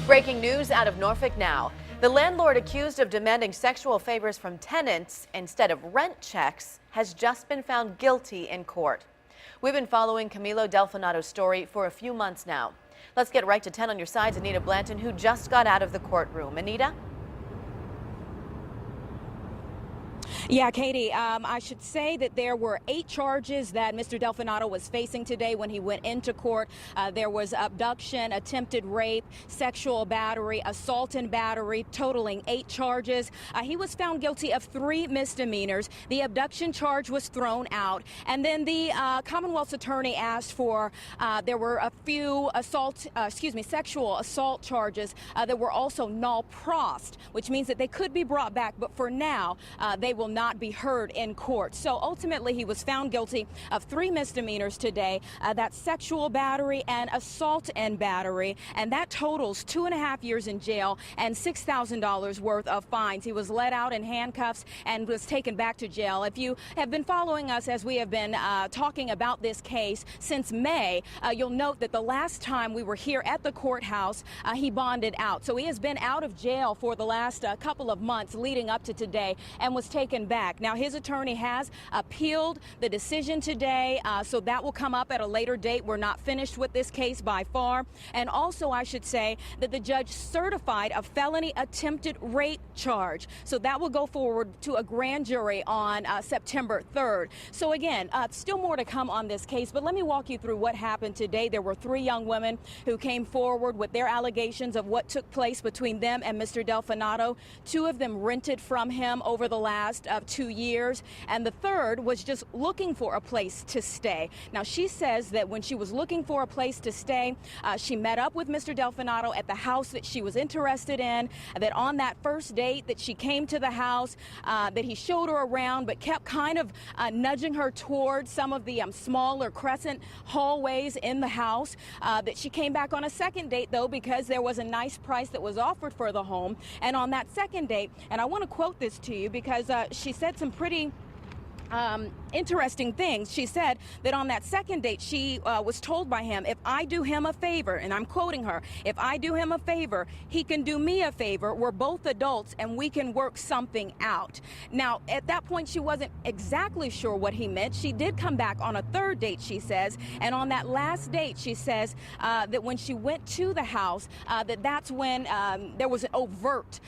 Breaking news out of Norfolk now. The landlord accused of demanding sexual favors from tenants instead of rent checks has just been found guilty in court. We've been following Camilo Delfinato's story for a few months now. Let's get right to 10 on your side's Anita Blanton, who just got out of the courtroom. Anita? Yeah, Katie, I should say that there were 8 charges that Mr. Delfinato was facing today when he went into court. There was abduction, attempted rape, sexual battery, assault and battery, totaling 8 charges. He was found guilty of 3 misdemeanors. The abduction charge was thrown out. And then the Commonwealth's attorney asked for, there were a few sexual assault charges that were also null prost, which means that they could be brought back. But for now, they will not be heard in court. So ultimately, he was found guilty of 3 misdemeanors today. That's sexual battery and assault and battery. And that totals 2.5 years in jail and $6,000 worth of fines. He was let out in handcuffs and was taken back to jail. If you have been following us as we have been talking about this case since May, you'll note that the last time we were here at the courthouse, he bonded out. So he has been out of jail for the last couple of months leading up to today and was taken back. Now, his attorney has appealed the decision today, so that will come up at a later date. We're not finished with this case by far. And also, I should say that the judge certified a felony attempted rape charge. So that will go forward to a grand jury on September 3rd. So again, still more to come on this case, but let me walk you through what happened today. There were 3 young women who came forward with their allegations of what took place between them and Mr. Delfinato. 2 of them rented from him over the last 2 years, and the third was just looking for a place to stay. Now, she says that when she was looking for a place to stay, she met up with Mr. Delfinato at the house that she was interested in, that on that first date that she came to the house, that he showed her around but kept kind of nudging her towards some of the smaller crescent hallways in the house, that she came back on a second date, though, because there was a nice price that was offered for the home. And on that second date, and I want to quote this to you because she said some pretty interesting things. She said that on that second date, she was told by him, if I do him a favor, and I'm quoting her, if I do him a favor, he can do me a favor. We're both adults and we can work something out. Now, at that point, she wasn't exactly sure what he meant. She did come back on a third date, she says, and on that last date, she says that when she went to the house, that's when there was an overt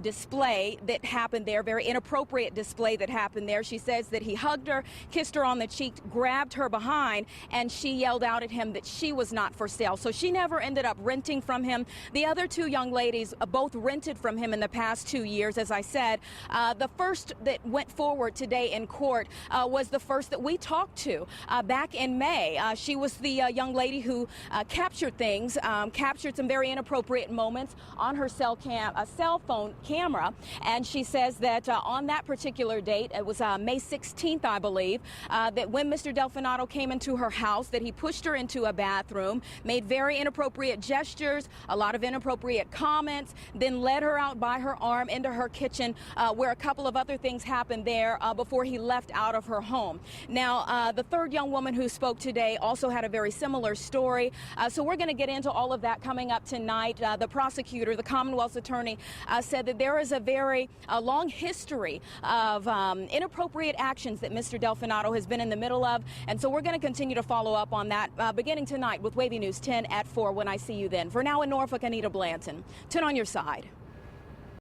display that happened there, very inappropriate display that happened there. She says that he hugged her, kissed her on the cheek, grabbed her behind, and she yelled out at him that she was not for sale. So she never ended up renting from him. The other 2 young ladies both rented from him in the past 2 years, as I said. The first that went forward today in court was the first that we talked to back in May. She was the young lady who captured things, captured some very inappropriate moments on her cell phone camera. And she says that on that particular date, it was May 16th, I believe, that when Mr. Delfinato came into her house, that he pushed her into a bathroom, made very inappropriate gestures, a lot of inappropriate comments, then led her out by her arm into her kitchen, where a couple of other things happened there before he left out of her home. Now, the third young woman who spoke today also had a very similar story. So we're going to get into all of that coming up tonight. The prosecutor, the Commonwealth's attorney, said that there is a very long history of inappropriate actions that Mr. Delfinato has been in the middle of. And so we're going to continue to follow up on that beginning tonight with Wavy News 10 at 4 when I see you then. For now in Norfolk, Anita Blanton. 10 on your side.